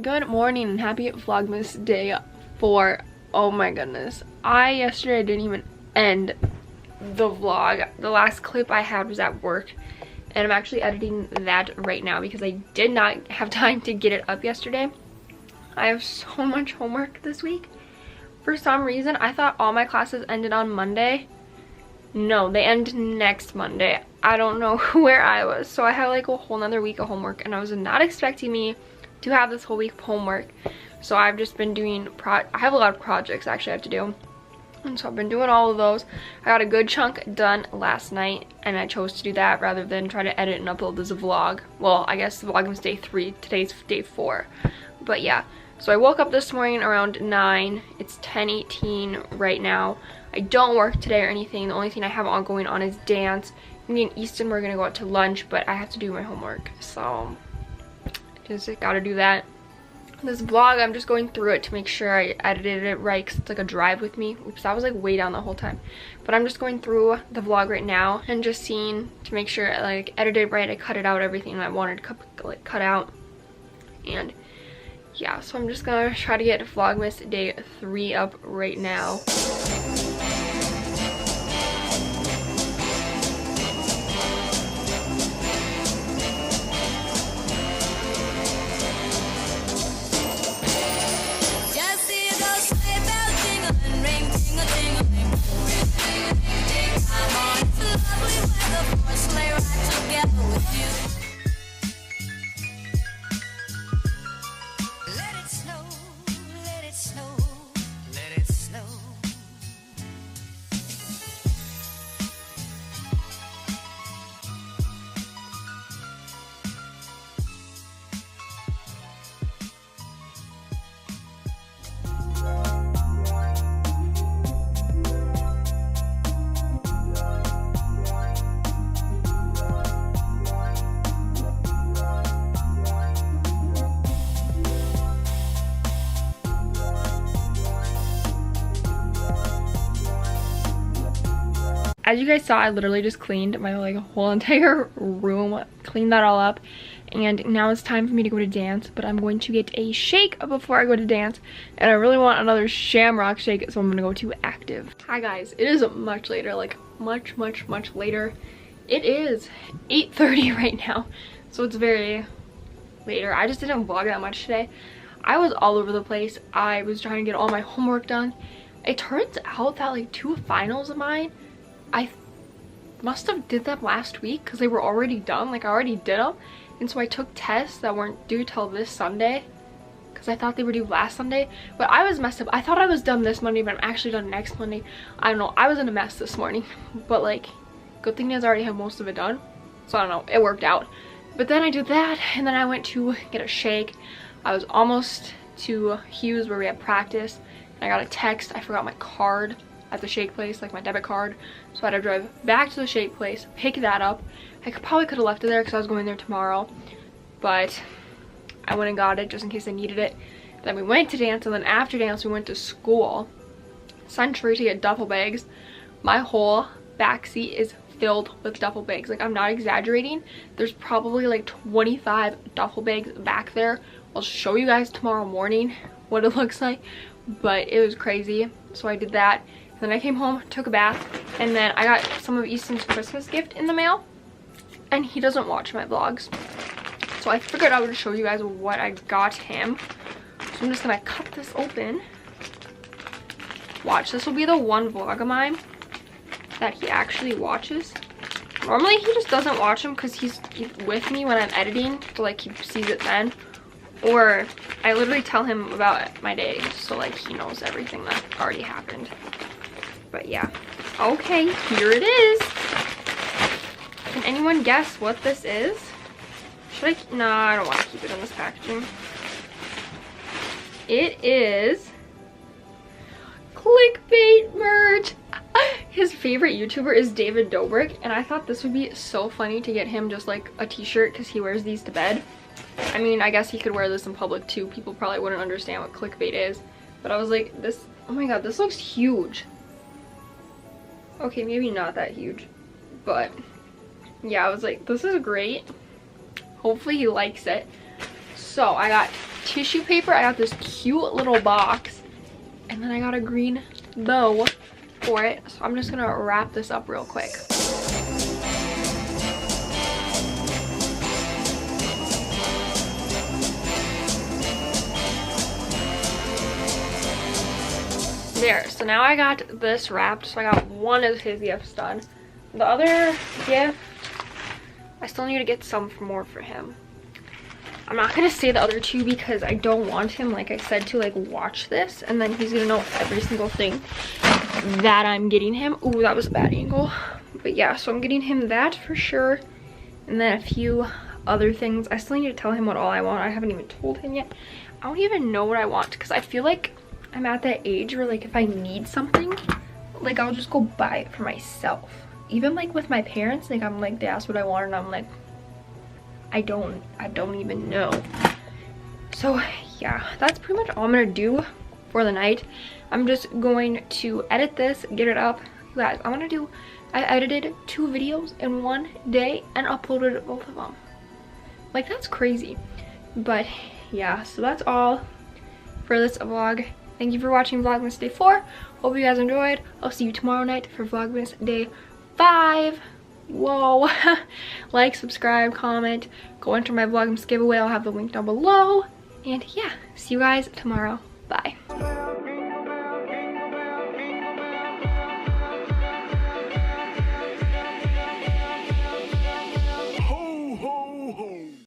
Good morning and happy Vlogmas day 4. Oh my goodness. Yesterday didn't even end the vlog. The last clip I had was at work and I'm actually editing that right now because I did not have time to get it up yesterday. I have so much homework this week. For some reason, I thought all my classes ended on Monday. No, they end next Monday. I don't know where I was. So I have like a whole nother week of homework and I was not expecting me to have this whole week of homework. So I've just been doing, I have a lot of projects actually I have to do. And so I've been doing all of those. I got a good chunk done last night and I chose to do that rather than try to edit and upload this vlog. Well, I guess the vlog was day 3, today's day 4. But yeah, so I woke up this morning around 9. It's 10:18 right now. I don't work today or anything. The only thing I have going on is dance. Me and Easton were gonna go out to lunch, but I have to do my homework. So just gotta do that. This vlog, I'm just going through it to make sure I edited it right because it's like a drive with me. Oops, I was like way down the whole time. But I'm just going through the vlog right now and just seeing to make sure I like edited right. I cut it out everything I wanted to cut out. And yeah, so I'm just gonna try to get Vlogmas day 3 up right now. As you guys saw, I literally just cleaned my like whole entire room, cleaned that all up, and now it's time for me to go to dance. But I'm going to get a shake before I go to dance, and I really want another shamrock shake, so I'm gonna go to Active. Hi guys, it is much later, like much later. It is 8:30 right now, so it's very later. I just didn't vlog that much today. I was all over the place. I was trying to get all my homework done. It turns out that like 2 finals of mine, I must have did them last week because they were already done. Like I already did them, and so I took tests that weren't due till this Sunday because I thought they were due last Sunday. But I was messed up. I thought I was done this Monday, but I'm actually done next Monday. I don't know, I was in a mess this morning, but like good thing is I already have most of it done, so I don't know, it worked out. But then I did that and then I went to get a shake. I was almost to Hughes where we had practice and I got a text. I forgot my card at the shake place, like my debit card, so I had to drive back to the shake place, pick that up. I probably could have left it there because I was going there tomorrow, but I went and got it just in case I needed it. Then we went to dance, and then after dance we went to school, Century, to get duffel bags. My whole back seat is filled with duffel bags. Like I'm not exaggerating, there's probably like 25 duffel bags back there. I'll show you guys tomorrow morning what it looks like, but it was crazy. So I did that. Then I came home, took a bath, and then I got some of Easton's Christmas gift in the mail, and he doesn't watch my vlogs, so I figured I would show you guys what I got him. So I'm just gonna cut this open. Watch, this will be the one vlog of mine that he actually watches. Normally he just doesn't watch them because he's with me when I'm editing, so like he sees it then, or I literally tell him about my day, so like he knows everything that already happened. But yeah, okay, here it is. Can anyone guess what this is? Should I? No, I don't want to keep it in this packaging. It is clickbait merch. His favorite YouTuber is David Dobrik, and I thought this would be so funny to get him just like a t-shirt because he wears these to bed. I mean, I guess he could wear this in public too. People probably wouldn't understand what clickbait is, but I was like, this, oh my god, this looks huge. Okay, maybe not that huge, but yeah, I was like, this is great. Hopefully he likes it. So I got tissue paper. I got this cute little box. And then I got a green bow for it. So I'm just gonna wrap this up real quick. There, so now I got this wrapped. So I got one of his gifts done. The other gift, I still need to get some more for him. I'm not gonna say the other two because I don't want him, like I said, to like watch this and then he's gonna know every single thing that I'm getting him. Ooh, that was a bad angle. But yeah, so I'm getting him that for sure. And then a few other things. I still need to tell him what all I want. I haven't even told him yet. I don't even know what I want because I feel like I'm at that age where like if I need something, like I'll just go buy it for myself. Even like with my parents, like I'm like, they ask what I want and I'm like, I don't even know. So yeah, that's pretty much all I'm gonna do for the night. I'm just going to edit this, get it up. You guys, I edited 2 videos in one day and uploaded both of them. Like, that's crazy. But yeah, so that's all for this vlog. Thank you for watching Vlogmas Day 4. Hope you guys enjoyed. I'll see you tomorrow night for Vlogmas Day 5. Whoa. Like, subscribe, comment, go enter my Vlogmas giveaway. I'll have the link down below. And yeah, see you guys tomorrow. Bye.